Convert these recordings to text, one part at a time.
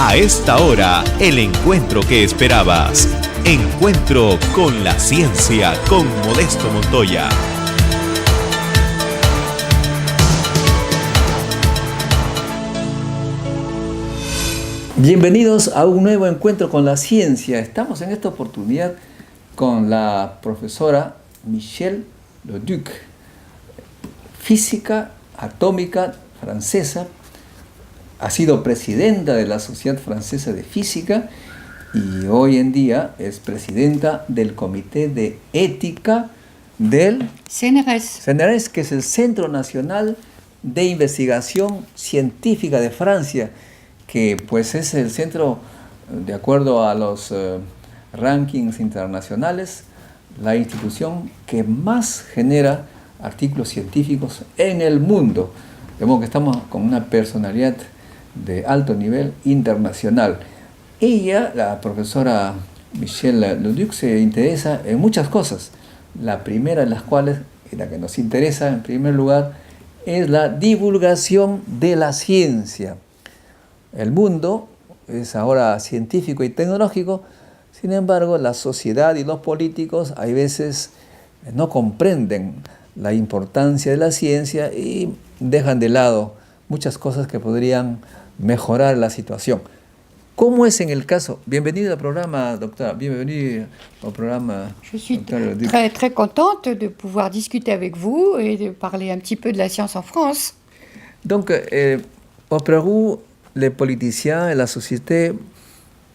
A esta hora, el encuentro que esperabas. Encuentro con la ciencia con Modesto Montoya. Bienvenidos a un nuevo encuentro con la ciencia. Estamos en esta oportunidad con la profesora Michel Leduc, física atómica francesa. Ha sido presidenta de la Sociedad Francesa de Física y hoy en día es presidenta del Comité de Ética del CNRS, que es el Centro Nacional de Investigación Científica de Francia, que pues es el centro, de acuerdo a los rankings internacionales, la institución que más genera artículos científicos en el mundo. Vemos que estamos con una personalidad de alto nivel internacional. Ella, la profesora Michel Leduc, se interesa en muchas cosas. La primera de las cuales, y la que nos interesa en primer lugar, es la divulgación de la ciencia. El mundo es ahora científico y tecnológico, sin embargo, la sociedad y los políticos hay veces no comprenden la importancia de la ciencia y dejan de lado muchas cosas que podrían mejorar la situación. ¿Cómo es en el caso? Bienvenida al programa, doctora. Bienvenida al programa. Je suis très, très contente de pouvoir discuter avec vous et de parler un petit peu de la science en France. Donc, au Pérou, les politiciens et la société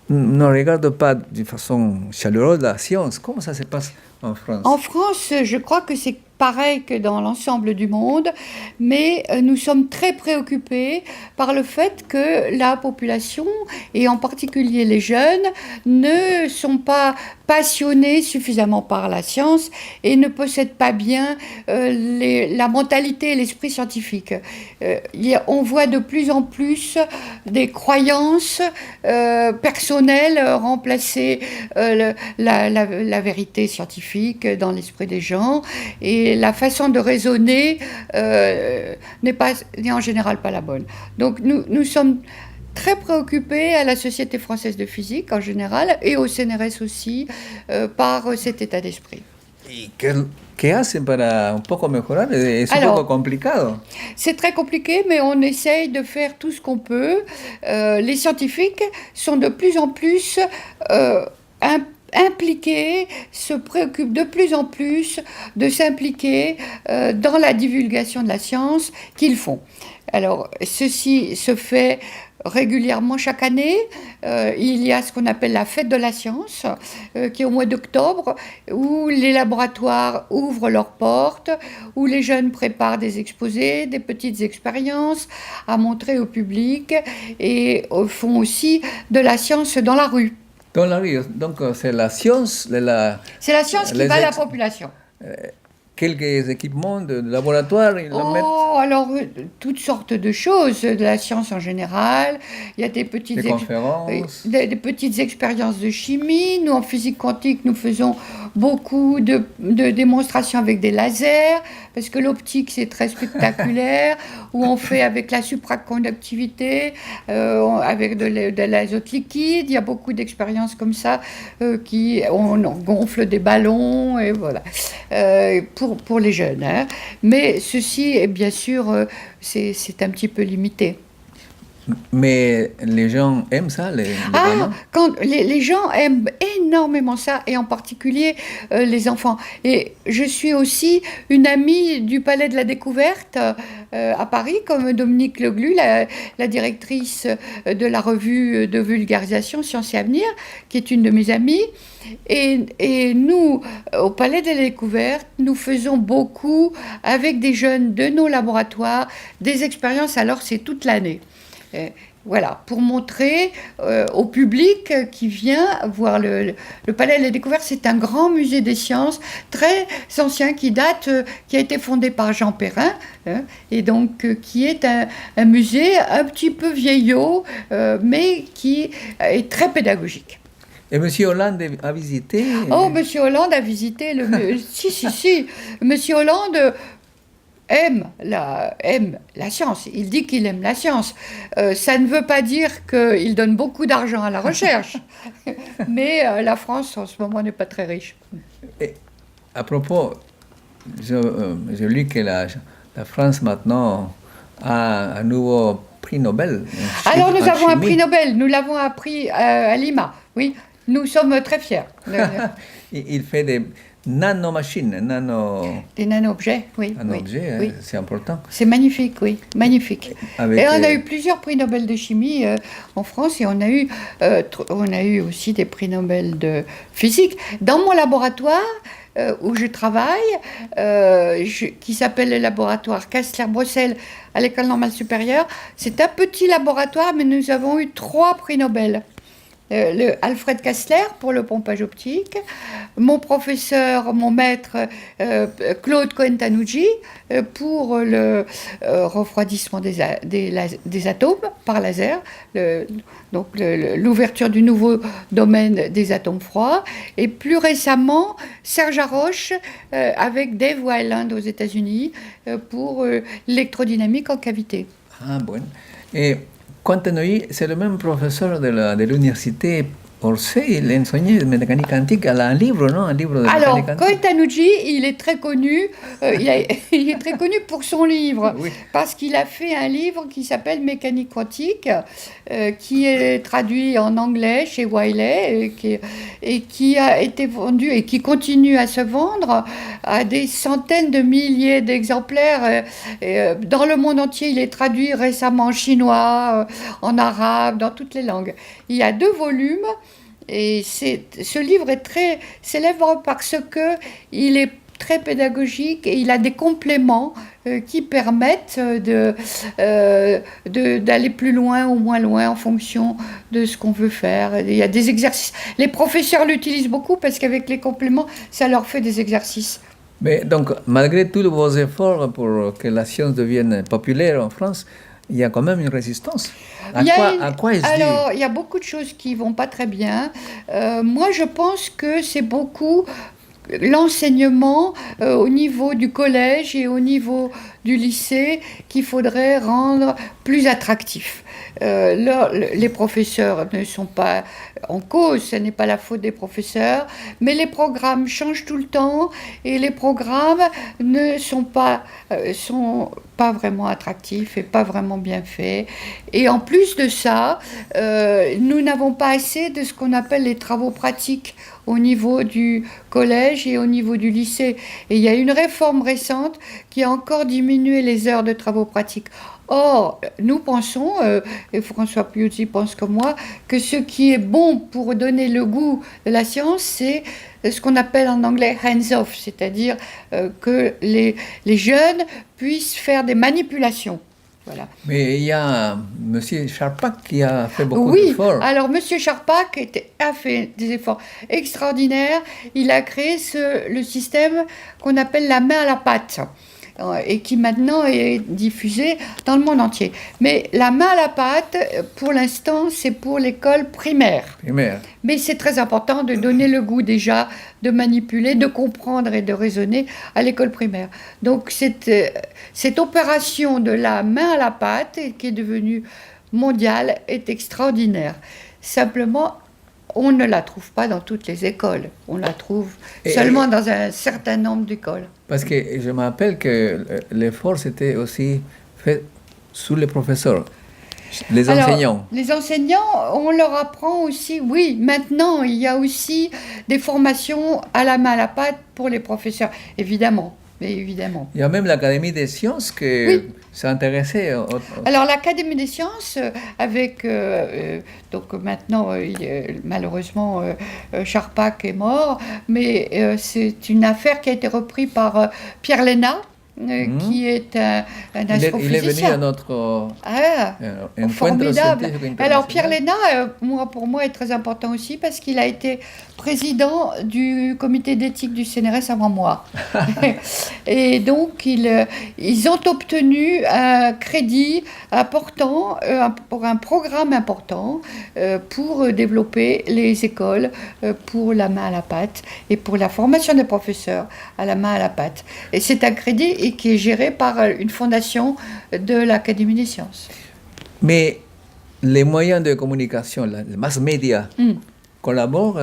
ne regardent pas de façon chaleureuse la science. Comment ça se passe en France? En France, je crois que c'est pareil que dans l'ensemble du monde, mais nous sommes très préoccupés par le fait que la population, et en particulier les jeunes, ne sont pas passionnés suffisamment par la science et ne possèdent pas bien la mentalité et l'esprit scientifique. On voit de plus en plus des croyances personnelles remplacer la vérité scientifique dans l'esprit des gens, et la façon de raisonner n'est en général pas la bonne. Donc nous sommes très préoccupés à la Société française de physique en général et au CNRS aussi par cet état d'esprit. ¿Y qué hacen para un poco mejorar? Es un poco complicado. C'est très compliqué, mais on essaye de faire tout ce qu'on peut. Les scientifiques sont de plus en plus impliqués, se préoccupent de plus en plus de s'impliquer dans la divulgation de la science qu'ils font. Alors, ceci se fait régulièrement chaque année. Il y a ce qu'on appelle la fête de la science, qui est au mois d'octobre, où les laboratoires ouvrent leurs portes, où les jeunes préparent des exposés, des petites expériences à montrer au public, et font aussi de la science dans la rue. Dans la rue, donc c'est la science C'est la science qui va à la population. Quelques équipements de laboratoire, ils le mettent. Alors, toutes sortes de choses, de la science en général. Il y a des petites conférences. Des petites expériences de chimie. Nous, en physique quantique, nous faisons beaucoup de démonstrations avec des lasers, parce que l'optique, c'est très spectaculaire, où on fait avec la supraconductivité, avec de l'azote liquide. Il y a beaucoup d'expériences comme ça, on gonfle des ballons, et voilà. Pour les jeunes, hein. Mais ceci est bien sûr, c'est un petit peu limité. Mais les gens aiment ça, les les gens aiment énormément ça, et en particulier les enfants. Et je suis aussi une amie du Palais de la Découverte à Paris, comme Dominique Leglu, la directrice de la revue de vulgarisation Science et Avenir, qui est une de mes amies. Et nous, au Palais de la Découverte, nous faisons beaucoup, avec des jeunes de nos laboratoires, des expériences, alors c'est toute l'année. Voilà, pour montrer au public qui vient voir le Palais de la Découverte. C'est un grand musée des sciences, très ancien, qui a été fondé par Jean Perrin, et donc qui est un musée un petit peu vieillot, mais qui est très pédagogique. Et M. Hollande a visité? Oh, M. Hollande a visité si. M. Hollande aime la science. Il dit qu'il aime la science. Ça ne veut pas dire qu'il donne beaucoup d'argent à la recherche. Mais la France, en ce moment, n'est pas très riche. Et à propos, je lis que la France maintenant a un nouveau prix Nobel. Alors nous avons un chimie. prix Nobel, nous l'avons appris à Lima, oui, nous sommes très fiers. Il fait des nanomachines, Des nano-objets, oui. nano-objets, oui. c'est important. C'est magnifique, oui, magnifique. Avec, et on a eu plusieurs prix Nobel de chimie en France et on a eu aussi des prix Nobel de physique. Dans mon laboratoire où je travaille, qui s'appelle le laboratoire Kastler-Brossel à l'École normale supérieure, c'est un petit laboratoire, mais nous avons eu 3 prix Nobel. Le Alfred Kastler pour le pompage optique, mon professeur, mon maître Claude Cohen-Tanucci pour le refroidissement des atomes par laser, donc l'ouverture du nouveau domaine des atomes froids, et plus récemment Serge Haroche avec Dave Weiland aux États-Unis pour l'électrodynamique en cavité. Ah, bon. Et Cohen-Tanucci, c'est le même professeur de l'université Orsay, il enseignait mécanique quantique, elle a un livre, non? Un livre de Alors, mécanique quantique. Cohen-Tanucci, il est très connu, il est très connu pour son livre, Oui. parce qu'il a fait un livre qui s'appelle Mécanique quantique, qui est traduit en anglais chez Wiley, et qui a été vendu et qui continue à se vendre à des centaines de milliers d'exemplaires. Dans le monde entier, il est traduit récemment en chinois, en arabe, dans toutes les langues. Il y a 2 volumes. Et ce livre est très célèbre parce qu'il est très pédagogique et il a des compléments qui permettent d'aller plus loin ou moins loin en fonction de ce qu'on veut faire. Il y a des exercices. Les professeurs l'utilisent beaucoup parce qu'avec les compléments, ça leur fait des exercices. Mais donc, malgré tous vos efforts pour que la science devienne populaire en France, il y a quand même une résistance. À quoi est-ce dû? Alors, il y a beaucoup de choses qui vont pas très bien. Moi, je pense que c'est beaucoup l'enseignement au niveau du collège et au niveau du lycée qu'il faudrait rendre plus attractif. Les professeurs ne sont pas en cause, ce n'est pas la faute des professeurs, mais les programmes changent tout le temps et les programmes ne sont pas vraiment attractifs et pas vraiment bien faits. Et en plus de ça, nous n'avons pas assez de ce qu'on appelle les travaux pratiques au niveau du collège et au niveau du lycée. Et il y a une réforme récente qui a encore diminué les heures de travaux pratiques. Or, nous pensons, et François Piuzzi pense comme moi, que ce qui est bon pour donner le goût de la science, c'est ce qu'on appelle en anglais hands-off, c'est-à-dire que les jeunes puissent faire des manipulations. Voilà. Mais il y a M. Charpak qui a fait beaucoup Oui, d'efforts. alors M. Charpak a fait des efforts extraordinaires. Il a créé le système qu'on appelle la main à la pâte et qui maintenant est diffusé dans le monde entier. Mais la main à la pâte, pour l'instant, c'est pour l'école primaire. Mais c'est très important de donner le goût déjà, de manipuler, de comprendre et de raisonner à l'école primaire. Donc cette opération de la main à la pâte, qui est devenue mondiale, est extraordinaire. Simplement, on ne la trouve pas dans toutes les écoles. On la trouve seulement dans un certain nombre d'écoles. Parce que je me rappelle que l'effort s'était aussi fait sous les professeurs, les enseignants. Les enseignants, on leur apprend aussi, oui, maintenant, il y a aussi des formations à la main à la pâte pour les professeurs, évidemment. Mais évidemment. Il y a même l'Académie des sciences qui s'est intéressée. Alors l'Académie des sciences, avec donc maintenant malheureusement Charpak est mort, mais c'est une affaire qui a été reprise par Pierre Léna. Qui est un astrophysicien. Il est venu à notre formidable. scientifique Alors Pierre Léna, pour moi, est très important aussi parce qu'il a été président du comité d'éthique du CNRS avant moi. Et donc, ils ont obtenu un crédit important pour un programme important pour développer les écoles pour la main à la pâte et pour la formation des professeurs à la main à la pâte. Et c'est un crédit, et qui est géré par une fondation de l'Académie des sciences. Mais les moyens de communication, les mass médias, collaborent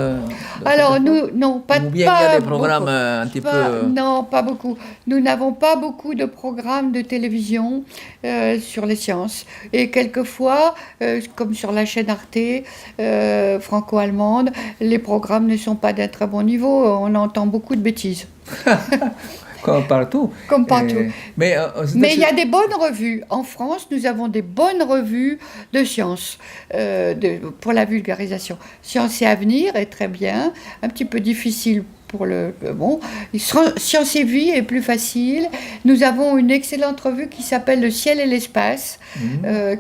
Alors, nous, non, pas ou bien il y a pas des programmes beaucoup. un petit peu... Non, pas beaucoup. Nous n'avons pas beaucoup de programmes de télévision sur les sciences. Et quelquefois, comme sur la chaîne Arte franco-allemande, les programmes ne sont pas d'un très bon niveau. On entend beaucoup de bêtises. Comme partout. Comme partout. Mais Mais il y a des bonnes revues. En France, nous avons des bonnes revues de sciences pour la vulgarisation. Science et Avenir est très bien, un petit peu difficile pour bon. Science et Vie est plus facile. Nous avons une excellente revue qui s'appelle Le Ciel et l'Espace,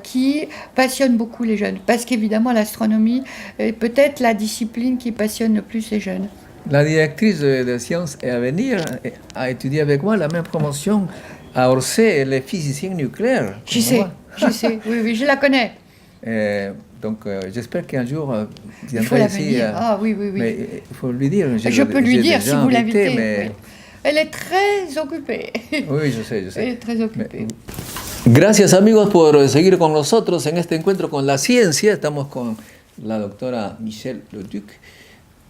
qui passionne beaucoup les jeunes. Parce qu'évidemment, l'astronomie est peut-être la discipline qui passionne le plus les jeunes. La directrice de Sciences et Avenir a étudié avec moi la même promotion à Orsay, les physiciens nucléaires. Je sais, oui, je la connais. Donc j'espère qu'un jour il faut la venir. Oui. Mais il faut lui dire. Je peux lui dire si vous l'invitez. Mais... Oui. Elle est très occupée. Oui, je sais. Elle est très occupée. Gracias amigos por seguir con nosotros en este encuentro con la ciencia. Estamos con la doctora Michèle Leduc,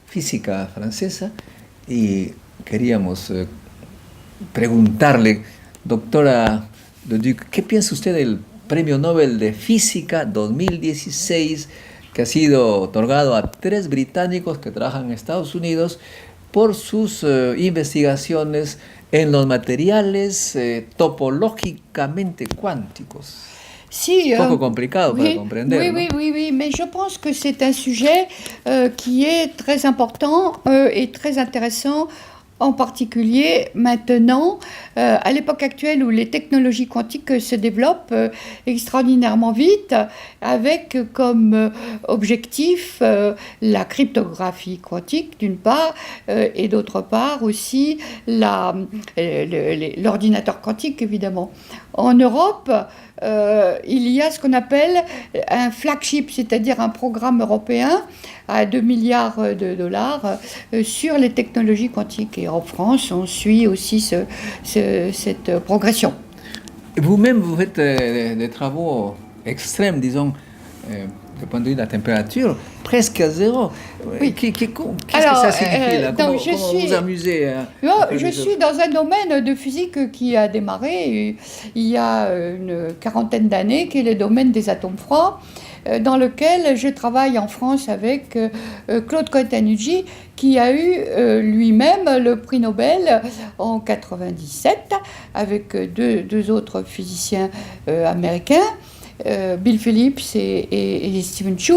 física francesa, y queríamos preguntarle, doctora Leduc, ¿qué piensa usted del Premio Nobel de Física 2016 que ha sido otorgado a 3 británicos que trabajan en Estados Unidos por sus investigaciones en los materiales topológicamente cuánticos? Si, un poco complicado para comprender. Oui, mais je pense que c'est un sujet qui est très important et très intéressant, en particulier maintenant, à l'époque actuelle où les technologies quantiques se développent extraordinairement vite, avec comme objectif la cryptographie quantique d'une part, et d'autre part aussi l'ordinateur quantique évidemment. En Europe, il y a ce qu'on appelle un flagship, c'est-à-dire un programme européen à 2 milliards de dollars sur les technologies quantiques. Et en France, on suit aussi cette progression. Vous-même, vous faites des travaux extrêmes, disons, du point de vue de la température, presque à zéro. Oui. Qu'est-ce que ça signifie là? Comment vous amusez Je suis dans un domaine de physique qui a démarré il y a une quarantaine d'années, qui est le domaine des atomes froids, dans lequel je travaille en France avec Claude Cohn-Tanucci, qui a eu lui-même le prix Nobel en 1997, avec deux autres physiciens américains, Bill Phillips et Stephen Chu,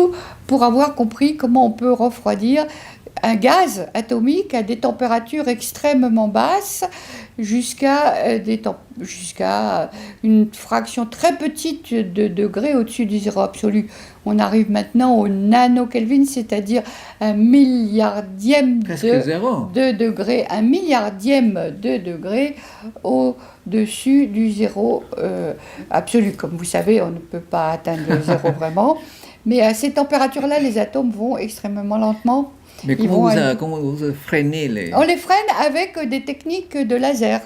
pour avoir compris comment on peut refroidir un gaz atomique à des températures extrêmement basses jusqu'à une fraction très petite de degrés au-dessus du zéro absolu. On arrive maintenant au nano-Kelvin, c'est-à-dire 1 milliardième de degré, 1 milliardième de degré au-dessus du zéro absolu. Comme vous savez, on ne peut pas atteindre le zéro vraiment, mais à ces températures-là, les atomes vont extrêmement lentement. Mais comment vous freinez les... On les freine avec des techniques de laser.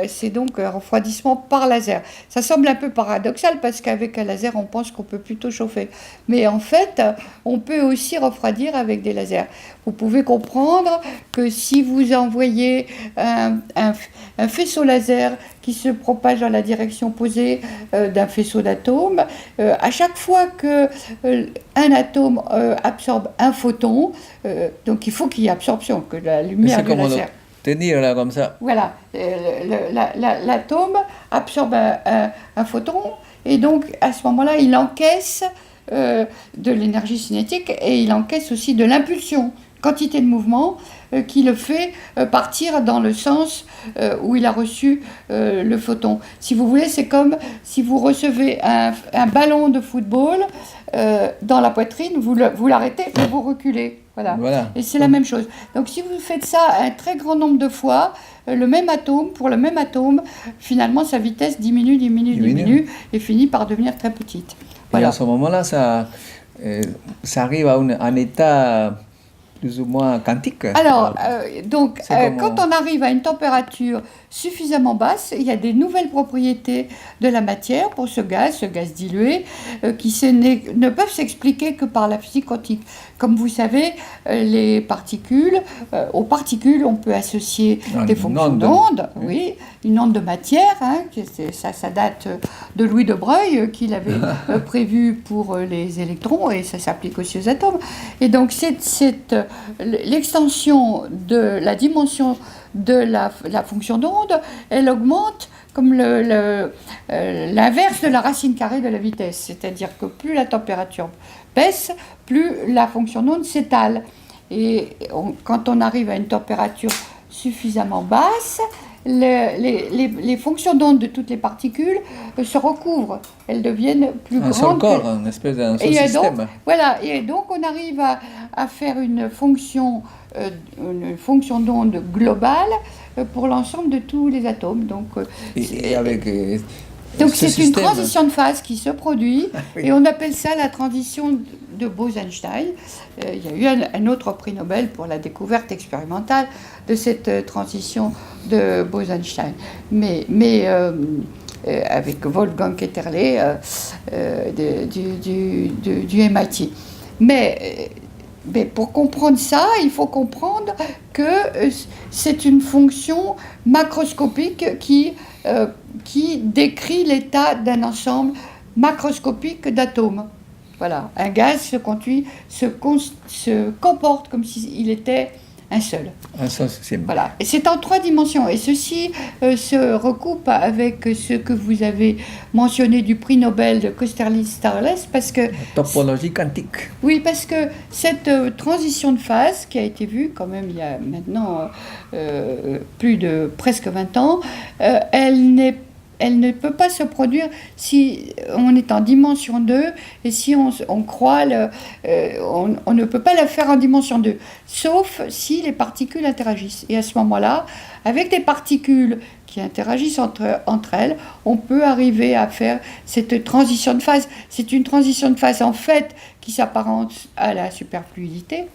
C'est donc un refroidissement par laser. Ça semble un peu paradoxal parce qu'avec un laser, on pense qu'on peut plutôt chauffer. Mais en fait, on peut aussi refroidir avec des lasers. Vous pouvez comprendre que si vous envoyez un faisceau laser qui se propage dans la direction opposée d'un faisceau d'atomes, à chaque fois qu'un atome absorbe un photon, donc il faut qu'il y ait absorption, que la lumière du laser... Tenir là comme ça. Voilà, l'atome absorbe un photon et donc à ce moment-là, il encaisse de l'énergie cinétique et il encaisse aussi de l'impulsion, quantité de mouvement qui le fait partir dans le sens où il a reçu le photon. Si vous voulez, c'est comme si vous recevez un ballon de football dans la poitrine, vous l'arrêtez et vous reculez. Voilà. Et c'est la même chose. Donc si vous faites ça un très grand nombre de fois, pour le même atome, finalement sa vitesse diminue et finit par devenir très petite. Voilà. Et à ce moment-là, ça arrive à un état plus ou moins quantique. Alors, donc, c'est quand on arrive à une température suffisamment basse, il y a des nouvelles propriétés de la matière pour ce gaz dilué, qui ne peuvent s'expliquer que par la physique quantique. Comme vous savez, les particules, aux particules, on peut associer des fonctions d'onde, oui, une onde de matière, hein, ça date de Louis de Broglie, qu'il avait prévu pour les électrons, et ça s'applique aussi aux atomes. Et donc, l'extension de la dimension de la fonction d'onde, elle augmente comme l'inverse de la racine carrée de la vitesse. C'est-à-dire que plus la température baisse, plus la fonction d'onde s'étale. Et quand on arrive à une température suffisamment basse, les fonctions d'onde de toutes les particules se recouvrent. Elles deviennent plus grandes. Un seul corps, une espèce d'un seul système. Donc, voilà, et donc on arrive à faire une fonction d'onde globale pour l'ensemble de tous les atomes. Donc, donc c'est une transition de phase qui se produit, oui. Et on appelle ça la transition de Bose-Einstein. Il y a eu un autre prix Nobel pour la découverte expérimentale de cette transition de Bose-Einstein. Mais avec Wolfgang Ketterle du MIT. Mais pour comprendre ça, il faut comprendre que c'est une fonction macroscopique qui décrit l'état d'un ensemble macroscopique d'atomes. Voilà, un gaz se comporte comme s'il était un seul. Un seul système. Voilà, et c'est en 3 dimensions. Et ceci se recoupe avec ce que vous avez mentionné du prix Nobel de Kosterlitz-Towles, parce que... La topologie quantique. Oui, parce que cette transition de phase, qui a été vue quand même il y a maintenant plus de presque 20 ans, elle ne peut pas se produire si on est en dimension 2 et si on croit, on ne peut pas la faire en dimension 2, sauf si les particules interagissent. Et à ce moment-là, avec des particules qui interagissent entre elles, on peut arriver à faire cette transition de phase. C'est une transition de phase en fait qui s'apparente à la superfluidité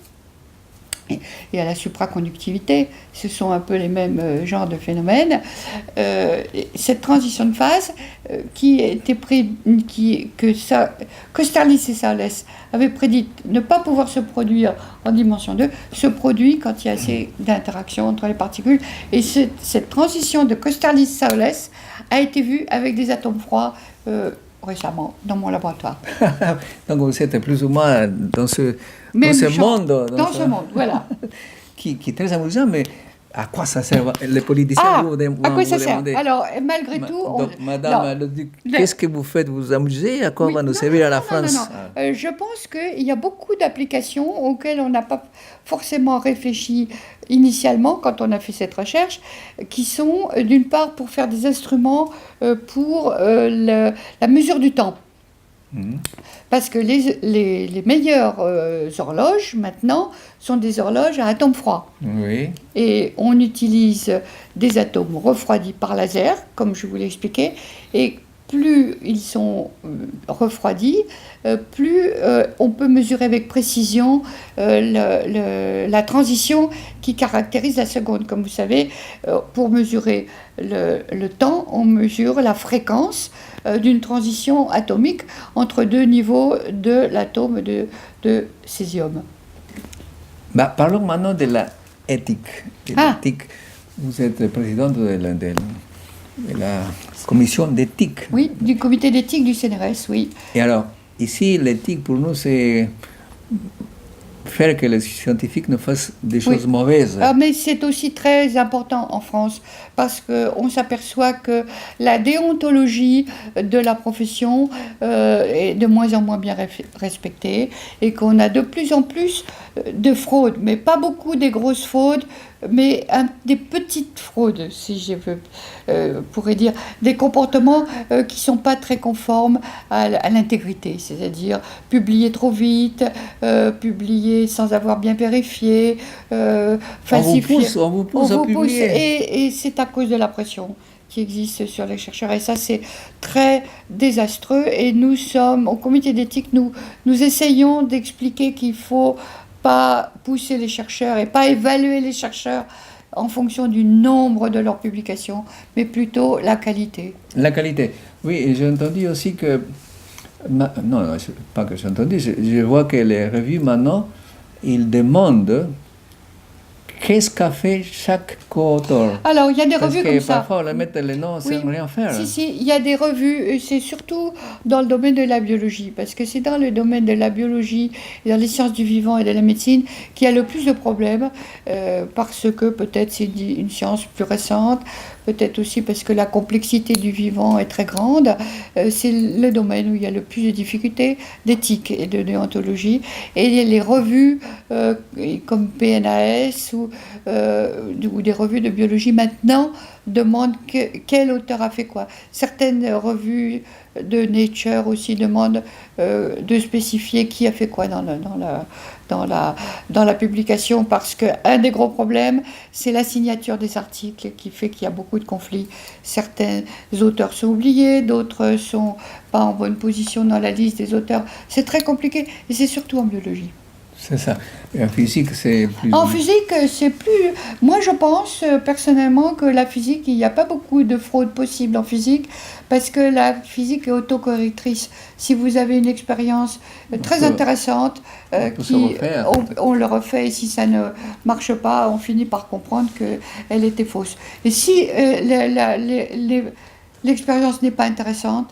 et à la supraconductivité. Ce sont un peu les mêmes genres de phénomènes. Cette transition de phase Kosterlitz et Towles avaient prédit ne pas pouvoir se produire en dimension 2, se produit quand il y a assez d'interactions entre les particules. Et cette transition de Kosterlitz-Towles a été vue avec des atomes froids récemment dans mon laboratoire. Donc vous êtes plus ou moins dans ce monde. Dans ce monde, voilà. qui est très amusant, mais à quoi ça sert les politiciens? À quoi ça sert? Alors, malgré tout... Donc, Madame le Duc, qu'est-ce que vous faites? Vous amusez? À quoi va nous servir à la France? Non. Je pense qu'il y a beaucoup d'applications auxquelles on n'a pas forcément réfléchi initialement quand on a fait cette recherche, qui sont d'une part pour faire des instruments pour la mesure du temps. Parce que les meilleures horloges maintenant sont des horloges à atomes froids. Oui. Et on utilise des atomes refroidis par laser, comme je vous l'ai expliqué, et plus ils sont refroidis, plus on peut mesurer avec précision la transition qui caractérise la seconde. Comme vous savez, pour mesurer le temps, on mesure la fréquence d'une transition atomique entre 2 niveaux de l'atome de césium. Parlons maintenant de l'éthique. L'éthique. Vous êtes présidente de la commission d'éthique. Oui, du comité d'éthique du CNRS, oui. Et alors, ici, l'éthique pour nous, c'est faire que les scientifiques ne fassent des choses mauvaises. Mais c'est aussi très important en France, parce qu'on s'aperçoit que la déontologie de la profession est de moins en moins bien respectée, et qu'on a de plus en plus de fraudes, mais pas beaucoup des grosses fraudes, mais des petites fraudes, si je pourrais dire, des comportements qui ne sont pas très conformes à l'intégrité, c'est-à-dire publier trop vite, publier sans avoir bien vérifié, falsifier. On vous pousse à publier. Et c'est à cause de la pression qui existe sur les chercheurs, et ça c'est très désastreux, et nous sommes, au comité d'éthique, nous essayons d'expliquer qu'il faut pas pousser les chercheurs et pas évaluer les chercheurs en fonction du nombre de leurs publications, mais plutôt la qualité. La qualité. Oui, et j'ai entendu aussi que... non, pas que j'ai entendu, je vois que les revues maintenant, ils demandent qu'est-ce qu'a fait chaque co-auteur. Alors, il y a des Parce revues que comme ça. parfois, on leur met les noms sans rien faire. Si, il y a des revues, et c'est surtout dans le domaine de la biologie, parce que c'est dans le domaine de la biologie, et dans les sciences du vivant et de la médecine qu'il y a le plus de problèmes, parce que peut-être c'est une science plus récente, peut-être aussi parce que la complexité du vivant est très grande. C'est le domaine où il y a le plus de difficultés d'éthique et de déontologie. Et les revues comme PNAS ou des revues de biologie maintenant demandent quel auteur a fait quoi. Certaines revues de Nature aussi demandent de spécifier qui a fait quoi dans la publication, parce qu'un des gros problèmes, c'est la signature des articles qui fait qu'il y a beaucoup de conflits. Certains auteurs sont oubliés, d'autres sont pas en bonne position dans la liste des auteurs. C'est très compliqué, et c'est surtout en biologie. C'est ça. Et en physique, c'est plus... En physique, c'est plus... Moi, je pense personnellement que la physique, il n'y a pas beaucoup de fraude possible en physique, parce que la physique est autocorrectrice. Si vous avez une expérience très intéressante, on le refait, et si ça ne marche pas, on finit par comprendre qu'elle était fausse. Et si l'expérience n'est pas intéressante,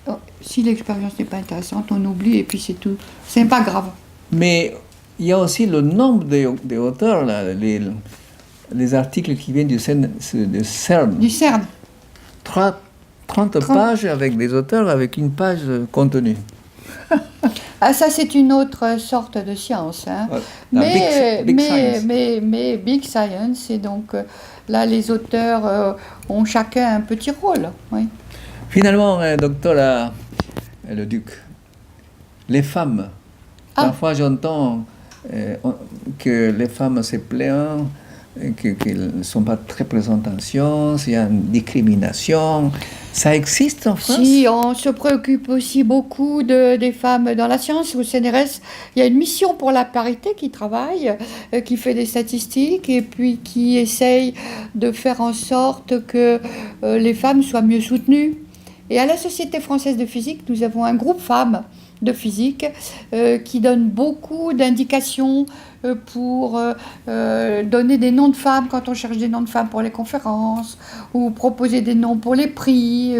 on oublie, et puis c'est tout. C'est pas grave. Mais il y a aussi le nombre d'auteurs, les articles qui viennent du CERN. Du CERN. 30 pages avec des auteurs, avec une page de contenu. Ah, ça, c'est une autre sorte de science. Hein. Big science. Mais Big Science, et donc là, les auteurs ont chacun un petit rôle. Oui. Finalement, docteur le Duc, les femmes, parfois j'entends que les femmes se plaignent, qu'elles ne sont pas très présentes en sciences, il y a une discrimination. Ça existe en France? Si, on se préoccupe aussi beaucoup des femmes dans la science. Au CNRS, il y a une mission pour la parité qui travaille, qui fait des statistiques et puis qui essaye de faire en sorte que les femmes soient mieux soutenues. Et à la Société française de physique, nous avons un groupe femmes de physique qui donne beaucoup d'indications pour donner des noms de femmes quand on cherche des noms de femmes pour les conférences, ou proposer des noms pour les prix,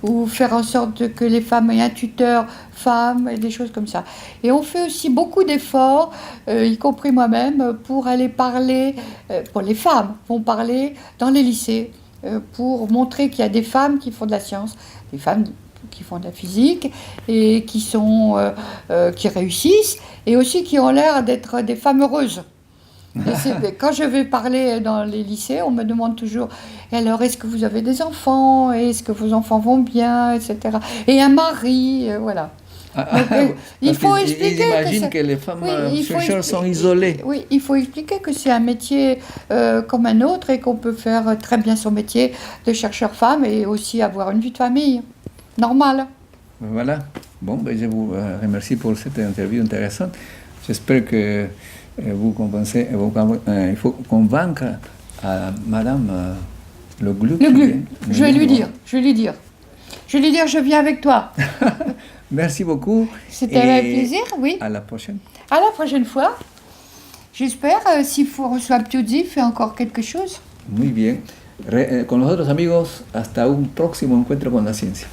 ou faire en sorte que les femmes aient un tuteur femme, et des choses comme ça. Et on fait aussi beaucoup d'efforts, y compris moi-même, pour aller parler, pour les femmes, vont parler dans les lycées, pour montrer qu'il y a des femmes qui font de la science, des femmes qui font de la physique et qui réussissent, et aussi qui ont l'air d'être des femmes heureuses. Quand je vais parler dans les lycées, on me demande toujours « alors, est-ce que vous avez des enfants? Est-ce que vos enfants vont bien? Etc. Et un mari, voilà. » il faut expliquer. Ils imaginent que les femmes chercheurs sont isolées. Oui, il faut expliquer que c'est un métier comme un autre, et qu'on peut faire très bien son métier de chercheur femme et aussi avoir une vie de famille normale. Voilà. Bon, je vous remercie pour cette interview intéressante. J'espère que vous comprenez. Il faut convaincre à Madame Le Gluck. Je vais lui dire. Je viens avec toi. Merci beaucoup. C'était un plaisir, oui. À la prochaine. À la prochaine fois. J'espère, si François Piuzzi fait encore quelque chose. Muy bien. Con los otros amigos, hasta un próximo encuentro con la ciencia.